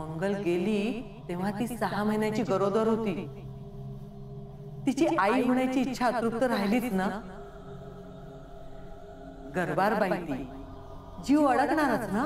मंगल गेली तेव्हा ती 6 महिन्याची गरोदर होती। तिची आई होण्याची इच्छा अतृप्त राहिलीच ना। गरबार बाई ती जीव अडकणारच ना।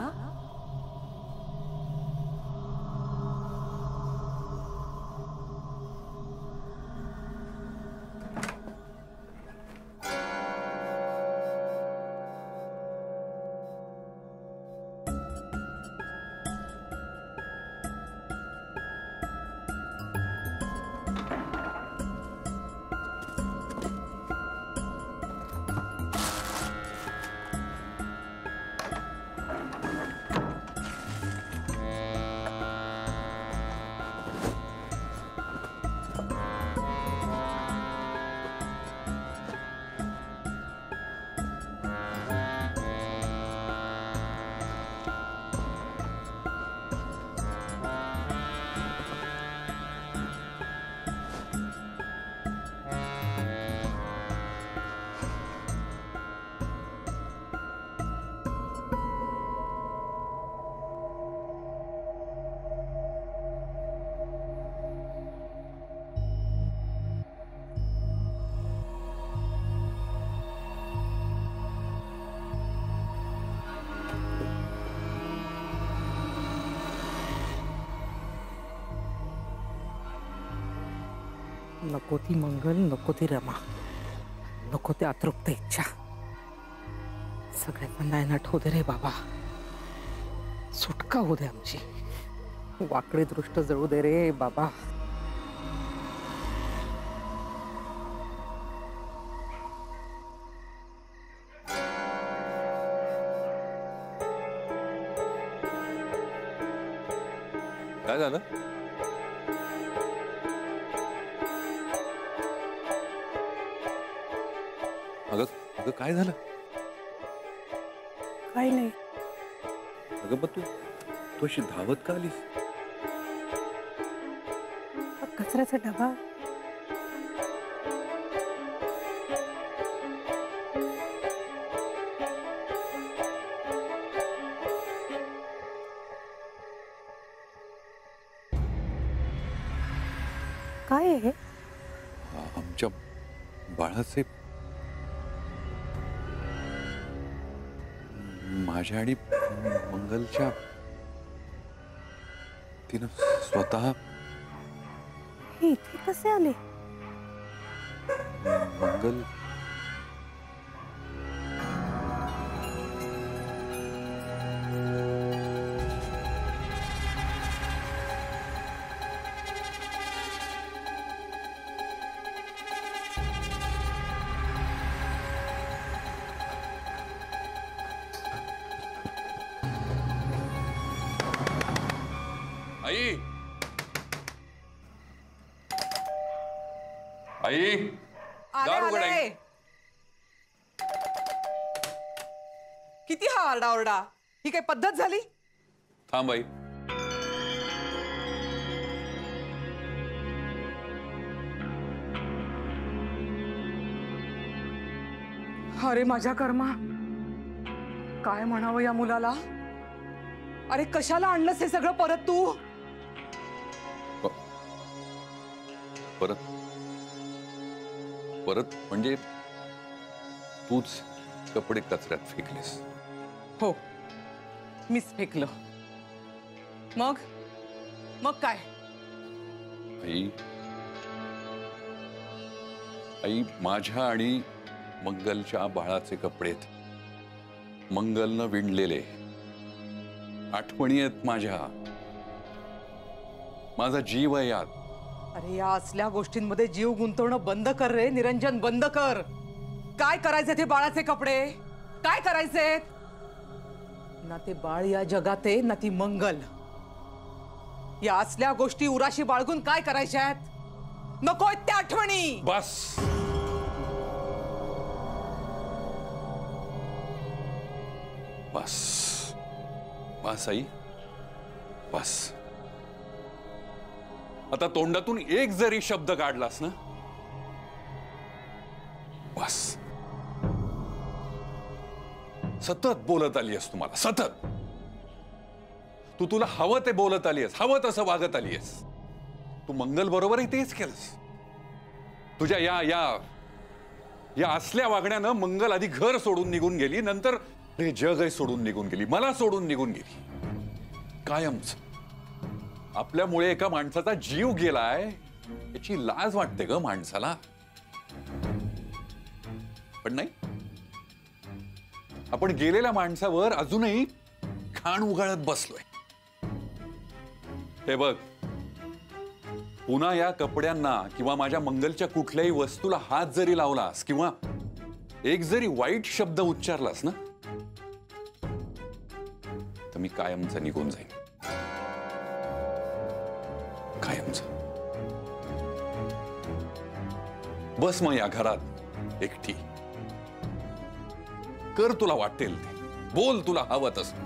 नको ती मंगल, नको ती रमा, नको ते अतृप्त इच्छा, सगळ्यात नायनाट होऊ दे रे बाबा। सुटका होऊ दे आमची, वाकडे दृष्ट जळू दे रे बाबा। काय झालं? अगं काय झालं? काही नाही। अगं पण तू अशी धावत का आलीस? कचऱ्याचा डबा। काय आहे? आमच्या बाळाचे, माझ्या आणि मंगलच्या, तिनं स्वतः। हे इथे कसे आले? मंगल आई, आई दार उघड आई। किती हा आरडाओरडा? ही काय पद्धत झाली? थांब आई। अरे माझ्या कर्मा, काय म्हणावं या मुलाला? अरे कशाला आणलंस हे सगळं परत तू? परत परत म्हणजे तूच कपडे कचऱ्यात फेकलेस? हो, मीच फेकलं। मग मग काय? आई, आई माझ्या आणि मंगलच्या बाळाचे कपडे मंगलनं विणलेले, आठवणी आहेत माझ्या, माझा जीव आहे यात। अरे या असल्या गोष्टींमध्ये जीव गुंतवणं बंद कर रे निरंजन, बंद कर। काय करायचे ते बाळाचे कपडे? काय करायचे? ना ते बाळ या जगात आहे, ना ती मंगल। या असल्या गोष्टी उराशी बाळगून काय करायच्यात? नकोय त्या आठवणी। बस बस बस आई, बस। आता तोंडातून एक जरी शब्द काढलास ना, बस। सतत बोलत आली आहेस तुम्हाला, सतत। तुला हवं ते बोलत आलीयस, हवं तसं वागत आलीयस. तू मंगल बरोबरही तेच केलंस. तुझ्या या या या असल्या वागण्यानं मंगल आधी घर सोडून निघून गेली, नंतर हे जगही सोडून निघून गेली, मला सोडून निघून गेली. कायमच. आपल्यामुळे एका माणसाचा जीव गेलाय याची लाज वाटते ग माणसाला. पण नाही, आपण गेलेल्या माणसावर अजूनही खाण उगाळत बसलोय. हे बघ, पुन्हा या कपड्यांना किंवा माझ्या मंगलच्या कुठल्याही वस्तूला हात जरी लावलास किंवा एक जरी वाईट शब्द उच्चारलास ना, तर मी कायमचा निघून जाईन. कायमचा. बस मग या घरात एकटी. कर तुला वाटेल ते, बोल तुला हवं तसं.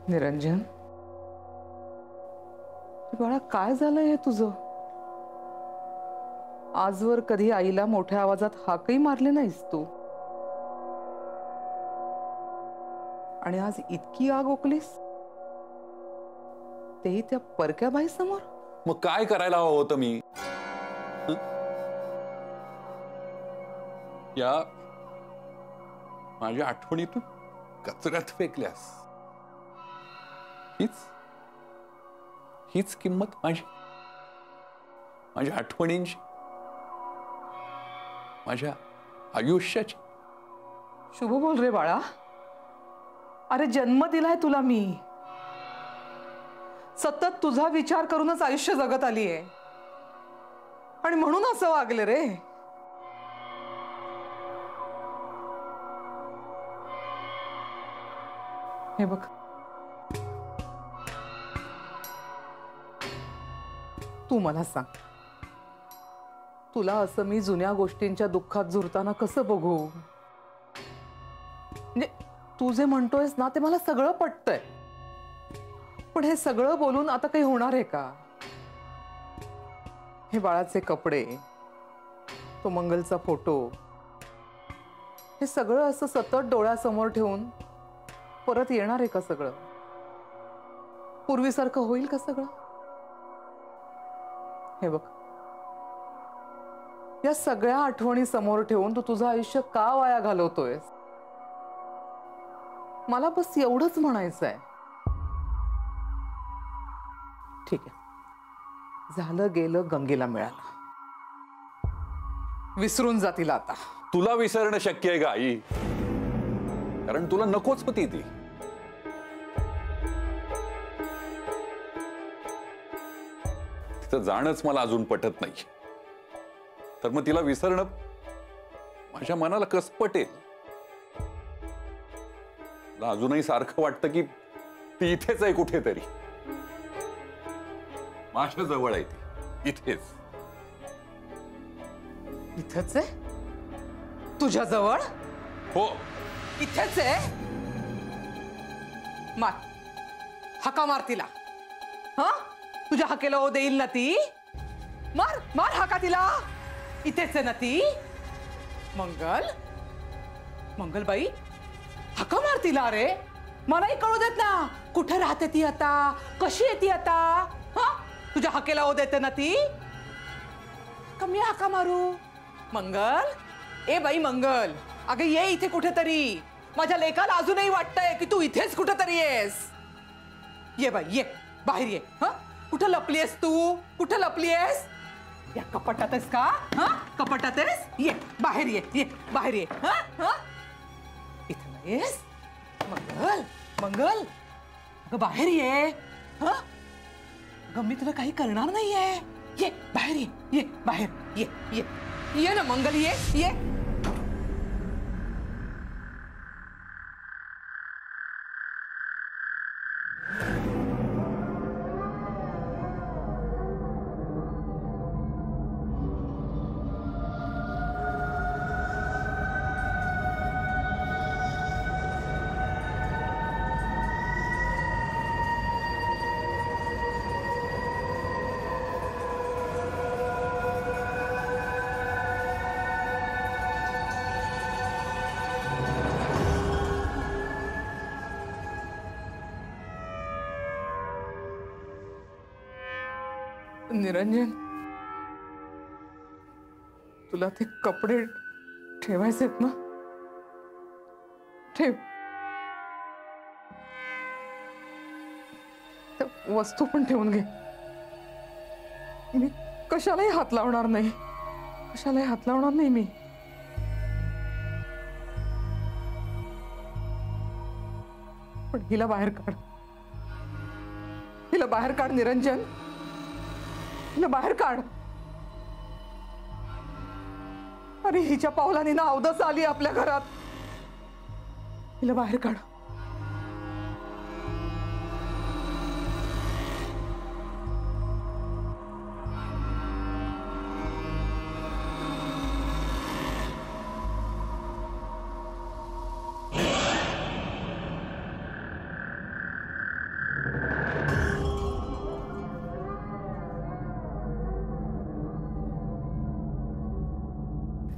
निरंजन, बाळा काय झालंय हे तुझं? आजवर कधी आईला मोठ्या आवाजात हाकही मारले नाहीस तू, आणि आज इतकी आग ओकलीस, तेही त्या परक्या बाई समोर. मग काय करायला हवं होतं मी? या माझ्या आठवणीतून कचऱ्यात फेकल्यास. हीच किंमत माझी, माझ्या आठवणींची, माझ्या आयुष्याची. शुभ बोल रे बाळा. अरे जन्म दिलाय तुला मी, सतत तुझा विचार करूनच आयुष्य जगत आलीये, आणि म्हणून असं वागले रे. हे बघ, तू मला सांग, तुला असं मी जुन्या गोष्टींच्या दुःखात झुरताना कसं बघू? म्हणजे तू जे म्हणतोयस ना ते मला सगळं पटतंय, पण हे सगळं बोलून आता काही होणार आहे का? हे बाळाचे कपडे, तो मंगलचा फोटो, हे सगळं असं सतत डोळ्यासमोर ठेवून परत येणार आहे का सगळं? पूर्वीसारखं होईल का सगळं? हे बघ, या सगळ्या आठवणी समोर ठेवून तू तुझं आयुष्य का वाया घालवतोयस? मला बस एवढंच म्हणायचंय. ठीक आहे, झालं गेलं गंगेला मिळालं, विसरून जा तिला आता. तुला विसरणं शक्य आहे का आई? कारण तुला नकोच होती ती. तिथं जाणंच मला अजून पटत नाही. तर मग तिला विसरणं माझ्या मनाला कसं पटेल? मला अजूनही सारखं वाटतं की ती इथेच आहे कुठेतरी, माझ्या जवळ आहे ती, इथेच. इथेच आहे? तुझ्या जवळ? हो, इथेच आहे. मार, हाका मार तिला. हा, तुझ्या हाकेला ओ देईल ना ती? मार मार हाका तिला. इथेच आहे ना ती? मंगल, मंगलबाई, हाका मार तिला रे. मलाही कळू देत ना, कुठे राहते ती आता, कशी आहे ती आता? हा, तुझ्या हाकेला ओ देते ना ती? कमी हाका मारू. मंगल, ए बाई मंगल, अगं ये इथे कुठेतरी. माझ्या लेकाला अजूनही वाटतंय की तू इथेच कुठेतरी आहेस. ये बाई ये, बाहेर ये. हा, कुठं लपलीयस तू? कुठं लपलीयस? या कपाटात आहेस का? हा, कपाटात आहेस? ये बाहेर ये बाहेर ये. हा हा, इथं नाहीयेस? मंगल मंगल, अगं बाहेर ये. हा, अगं मी तुला काही करणार नाहीये. ये बाहेर ये बाहेर ये ना मंगल, ये. निरंजन, तुला ते कपडे ठेवायचेत ना? ठेव. त्या वस्तू पण ठेवून घे. मी कशालाही हात लावणार नाही. मी. पण हिला बाहेर काढ निरंजन. हिला बाहेर काढ. अरे हिच्या पावलाने ना अवदस आली आपल्या घरात. हिला बाहेर काढ.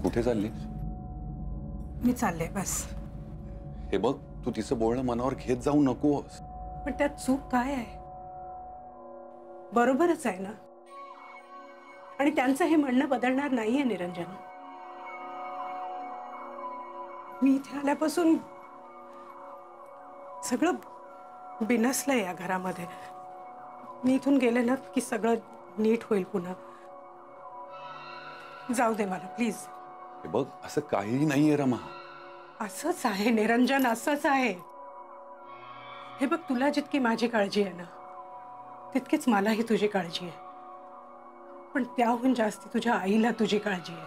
कुठे चालली? मी चालले बस. हे बघ, तू तिचं बोलणं मनावर घेत जाऊ नकोस. पण त्यात चूक काय आहे? बरोबरच आहे ना. आणि त्यांचं हे म्हणणं बदलणार नाहीये निरंजन. मी इथे आल्यापासून सगळं बिनसलंय या घरामध्ये. मी इथून गेले ना की सगळं नीट होईल पुन्हा. जाऊ दे मला प्लीज. हे बघ, असं काहीही नाहीये रमा. असंच आहे निरंजन, असंच आहे. हे बघ, तुला जितकी माझी काळजी आहे ना, तितकीच मलाही तुझी काळजी आहे. पण त्याहून जास्त तुझ्या आईला तुझी काळजी आहे.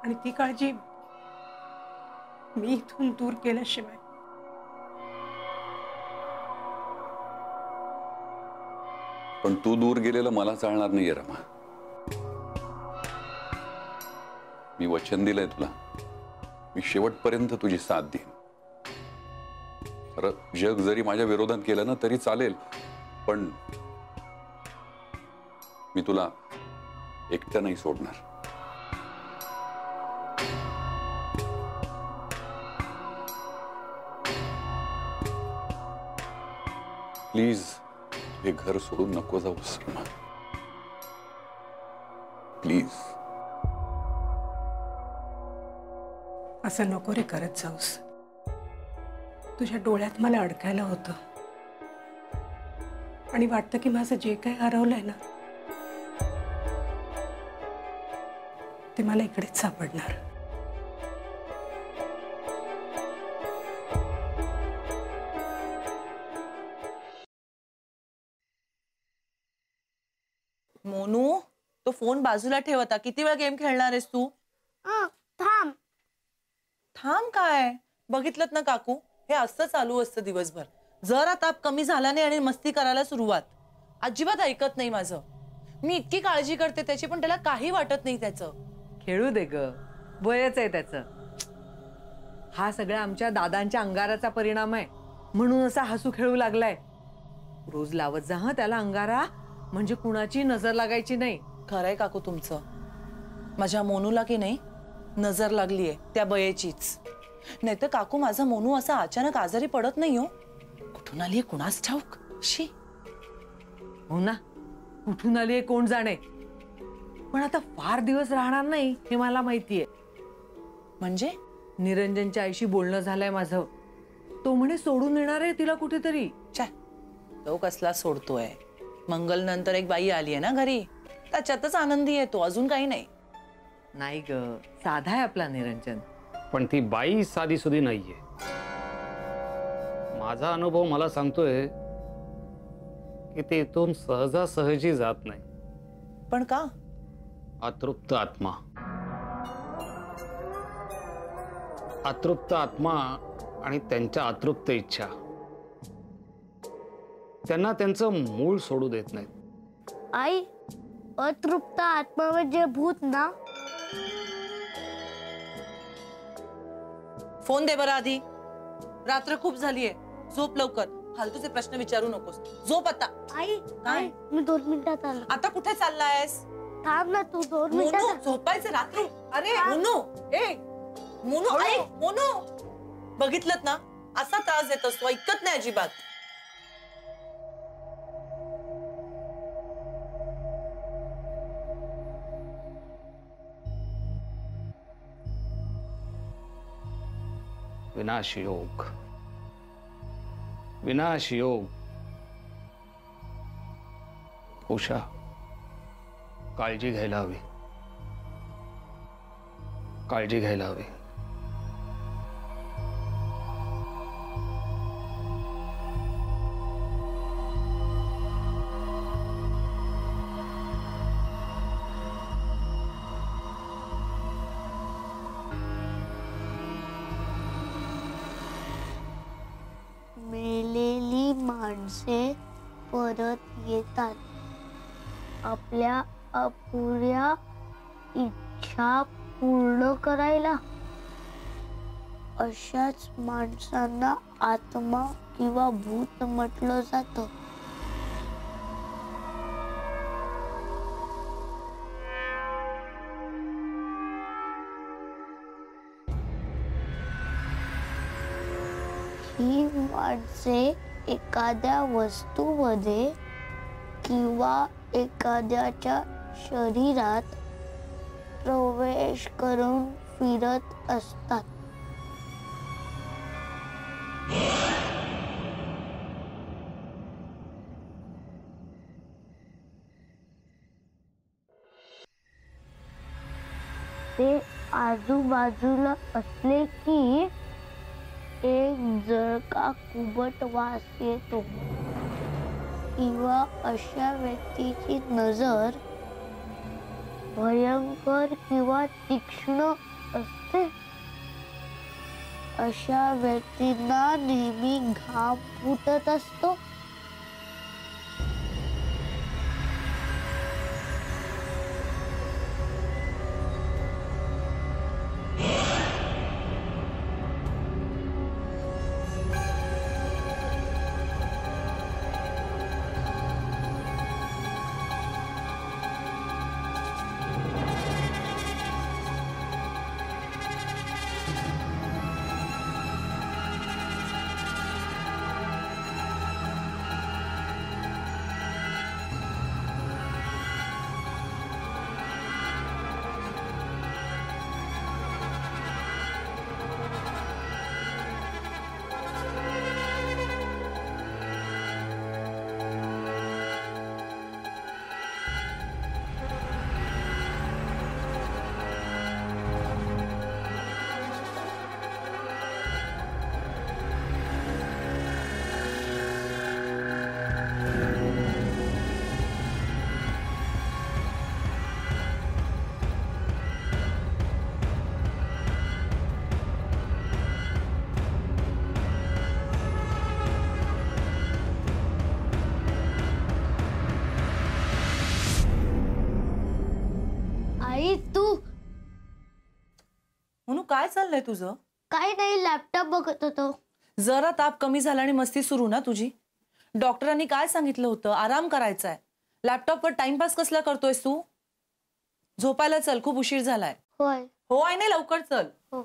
आणि ती काळजी मी इथून दूर केल्याशिवाय. पण तू दूर गेलेलं मला चालणार नाहीये रमा. मी वचन दिलंय तुला. मी शेवटपर्यंत तुझी साथ देईन. जग जरी माझ्या विरोधात केलं ना तरी चालेल, पण मी तुला एकटं नाही सोडणार. प्लीज हे घर सोडून नको जाऊस रमा. प्लीज. असं नको रे करत जाऊस. तुझ्या डोळ्यात मला अडकायला होतं. आणि वाटतं की माझं जे काही हरवलंय ना ते मला इकडेच सापडणार. मोनू, तो फोन बाजूला ठेव आता. किती वेळ गेम खेळणार आहेस तू? थांब. थांब काय? बघितलं ना काकू, हे असं चालू असतं दिवसभर. जरा ताप कमी झाला नाही आणि मस्ती करायला सुरुवात. अजिबात ऐकत नाही माझं. मी इतकी काळजी करते त्याची, पण त्याला काही वाटत नाही त्याचं. खेळू दे ग, वयच आहे त्याचं. हा सगळा आमच्या दादांच्या अंगाराचा परिणाम आहे. म्हणून असा हसू खेळू लागलाय. रोज लावत जा हा त्याला अंगारा, म्हणजे कुणाची नजर लागायची नाही. खरंय काकू तुमचं. माझ्या मोनूला की नाही नजर लागलीये त्या बयेचीच. नाहीतर काकू माझा मोनू असा अचानक आजारी पडत नाही हो. कुठून आलीये कुणास ठाऊक. शी. हो ना, कुठून आलीये कोण जाणे. पण आता फार दिवस राहणार नाही हे मला माहितीये. म्हणजे निरंजनच्या आईशी बोलणं झालंय माझं. तो म्हणे सोडून येणार आहे तिला कुठेतरी. छे, तो कसला सोडतोय. मंगल नंतर एक बाई आली आहे ना घरी, त्याच्यातच आनंदी आहे तो, अजून काही नाही. नाही ग, साधा आहे आपला निरंजन. पण ती बाई साधी सुधी नाहीये. माझा अनुभव मला सांगतोय की ते इथून सहजासहजी जात नाही. पण का? अतृप्त आत्मा. अतृप्त आत्मा आणि त्यांच्या अतृप्त इच्छा त्यांना त्यांचं मूळ सोडू देत नाहीत. आई, अतृप्त आत्मा म्हणजे भूत ना? फोन दे बरं आधी. रात्र खूप झालीये, झोप लवकर. फालतूचे प्रश्न विचारू नकोस, झोप आता. आई, काय? आई, मी 2 मिनिटात आलो. आता कुठे चाललायस? थांब ना तू 2 मोनू, मिनिटात. झोपायचं रात्री. अरे मोनू, ए मोनू, ऐक, मोनू. बघितलं ना, असा त्रास देत असतो, ऐकत नाही अजिबात. विनाश योग. विनाश योग. उषा, काळजी घ्यायला हवी. काळजी घ्यायला हवी. मेलेली माणसे परत येतात आपल्या अपुऱ्या इच्छा पूर्ण करायला. अशाच माणसांना आत्मा किंवा भूत म्हटलं जातं. ही माणसे एखाद्या वस्तूमध्ये किंवा एखाद्याच्या शरीरात प्रवेश करून फिरत असतात. ते आजूबाजूला असले की एक जळका कुबट वास येतो किंवा अशा व्यक्तीची नजर भयंकर किंवा तीक्ष्ण असते. अशा व्यक्तींना नेहमी घाम फुटत असतो. आई, तू मोनू, काय चाललंय तुझं? काय नाही, लॅपटॉप बघत होतो. जरा ताप कमी झाला आणि मस्ती सुरू ना तुझी. डॉक्टरांनी काय सांगितलं होतं? आराम करायचा आहे. लॅपटॉपवर टाइमपास कसला करतोयस तू? झोपायला चल, खूप उशीर झालाय. होय. हो आहे नाही, लवकर चल. हो.